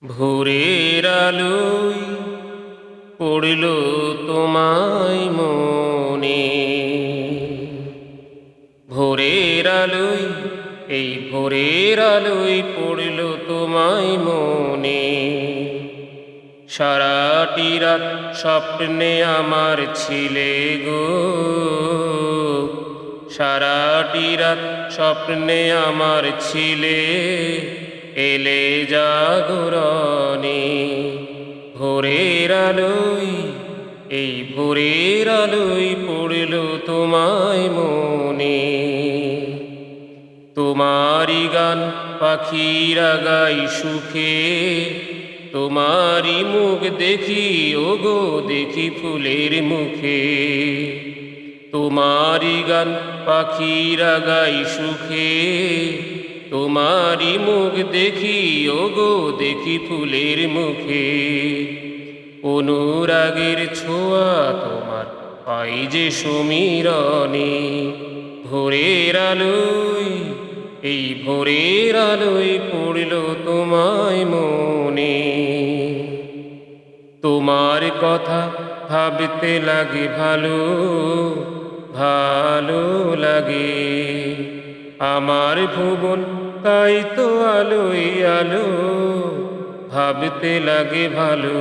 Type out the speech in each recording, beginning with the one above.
ভোরের আলোয় পড়ল তোমায় মনে। ভোরের আলোয়, এই ভোরের আলোয় পড়ল তোমায় মনে। সারাটি রাত স্বপ্নে আমার ছিলে গো, সারাটি রাত স্বপ্নে আমার ছিলে, এলে জাগরণে। ভোরের আলোয়, এই ভোরের আলোয় পড়ল তোমায় মনে। তোমারি গান পাখিরা গাই সুখে, তোমারি মুখ দেখি ওগো দেখি ফুলের মুখে। তোমারি গান পাখিরা গাই সুখে, তোমারি মুখ দেখি ওগো দেখি ফুলের মুখে। অনুরাগের ছোঁয়া তোমার পাই যে সমীরণে। ভোরের আলোয়, এই ভোরের আলোয় পড়ল তোমায় মনে। তোমার কথা ভাবতে লাগে ভালো, ভালো লাগে আমার ভুবন, তাই তো আলোয় আলো ভাবতে লাগে ভালো।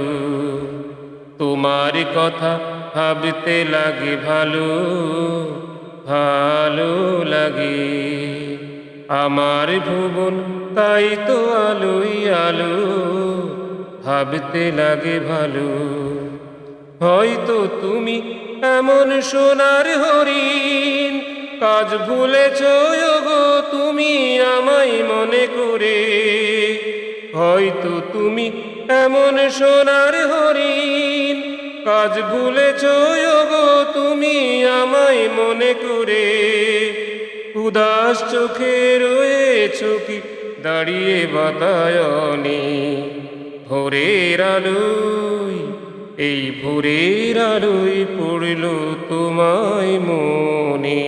তোমার কথা ভাবতে লাগে ভালো, ভালো লাগে আমার ভুবন, তাই তো আলোয় আলো ভাবতে লাগে ভালো। হয়তো তুমি এমন সোনার হরিণ, কাজ ভুলেছ গো তুমি আমায় মনে করে। হয়তো তুমি এমন সোনার হরিণ, কাজ ভুলেছ গো তুমি আমায় মনে করে। উদাস চোখে রয়েছ কি দাঁড়িয়ে বাতায়নে। ভোরের আলোয়, এই ভোরের আলোয় পড়ল তোমায় মনে।